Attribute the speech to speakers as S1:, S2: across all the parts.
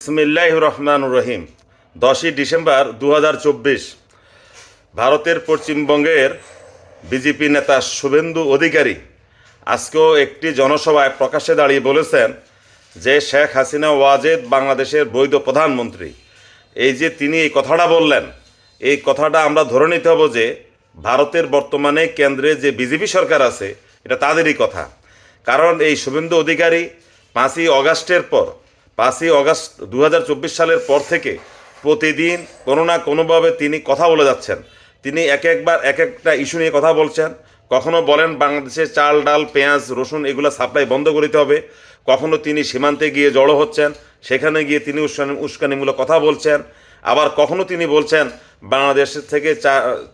S1: বিসমিল্লাহির রহমানির রহিম। 10ই ডিসেম্বর 2024 ভারতের পশ্চিমবঙ্গের বিজেপি নেতা শুভেন্দু অধিকারী আজকেও একটি জনসভায় প্রকাশ্যে দাঁড়িয়ে বলেছেন যে শেখ হাসিনা ওয়াজেদ বাংলাদেশের বৈধ প্রধানমন্ত্রী। এই যে তিনি এই কথাটা বললেন, এই কথাটা আমরা ধরে নিতে হবে যে ভারতের বর্তমানে কেন্দ্রে যে বিজেপি সরকার আছে এটা তাদেরই কথা। কারণ এই শুভেন্দু অধিকারী 5ই আগস্ট 2024 সালের পর থেকে প্রতিদিন কোনো না কোনোভাবে তিনি কথা বলে যাচ্ছেন। তিনি এক একটা ইস্যু নিয়ে কথা বলছেন। কখনো বলেন বাংলাদেশে চাল ডাল পেঁয়াজ রসুন এগুলো সাপ্লাই বন্ধ করতে হবে, কখনো তিনি সীমান্তে গিয়ে জড়ো হচ্ছেন, সেখানে গিয়ে তিনি উস্কানিমূলক কথা বলছেন। আবার কখনো তিনি বলছেন বাংলাদেশের থেকে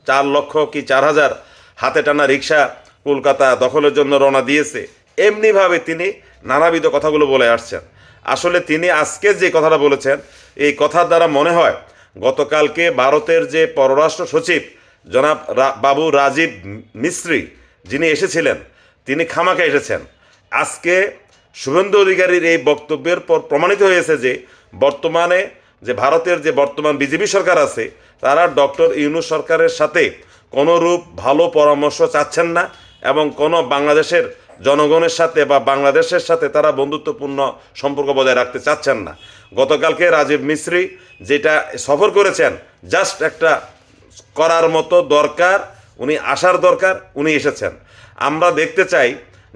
S1: 4 লক্ষ কি 4,000 হাতে টানা রিক্সা কলকাতা দখলের জন্য রওনা দিয়েছে। এমনিভাবে তিনি নানাবিধ কথাগুলো বলে আসছেন। আসলে তিনি আজকে যে কথাটা বলেছেন এই কথার দ্বারা মনে হয় গতকালকে ভারতের যে পররাষ্ট্র সচিব জনাব বাবু রাজীব মিস্ত্রি যিনি এসেছিলেন তিনি খামাকে এসেছেন। আজকে শুভেন্দু অধিকারীর এই বক্তব্যের পর প্রমাণিত হয়েছে যে বর্তমানে যে ভারতের যে বর্তমান বিজেপি সরকার আছে তারা ডক্টর ইউনূস সরকারের সাথে কোনোরূপ ভালো পরামর্শ চাচ্ছেন না এবং কোনো বাংলাদেশের জনগণের সাথে বা বাংলাদেশের সাথে তারা বন্ধুত্বপূর্ণ সম্পর্ক বজায় রাখতে চাচ্ছেন না। গতকালকে রাজীব মিস্ত্রি যেটা সফর করেছেন জাস্ট একটা করার মতো দরকার, উনি আসার দরকার, উনি এসেছেন। আমরা দেখতে চাই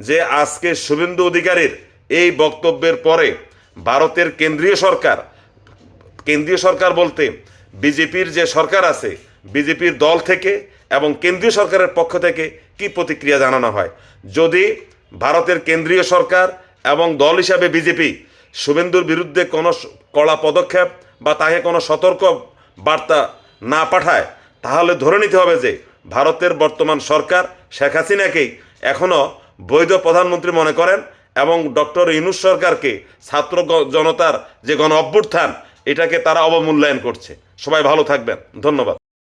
S1: যে আজকে শুভেন্দু অধিকারীর এই বক্তব্যের পরে ভারতের কেন্দ্রীয় সরকার বলতে বিজেপির যে সরকার আছে বিজেপির দল থেকে এবং কেন্দ্রীয় সরকারের পক্ষ থেকে কি প্রতিক্রিয়া জানানো হয়। যদি ভারতের কেন্দ্রীয় সরকার এবং দল হিসাবে বিজেপি শুভেন্দুর বিরুদ্ধে কোনো কড়া পদক্ষেপ বা তাকে কোনো সতর্ক বার্তা না পাঠায় তাহলে ধরে নিতে হবে যে ভারতের বর্তমান সরকার শেখ হাসিনাকেই এখনও বৈধ প্রধানমন্ত্রী মনে করেন এবং ডক্টর ইউনূস সরকারকে ছাত্র জনতার যে গণ অভ্যুত্থান এটাকে তারা অবমূল্যায়ন করছে। সবাই ভালো থাকবেন, ধন্যবাদ।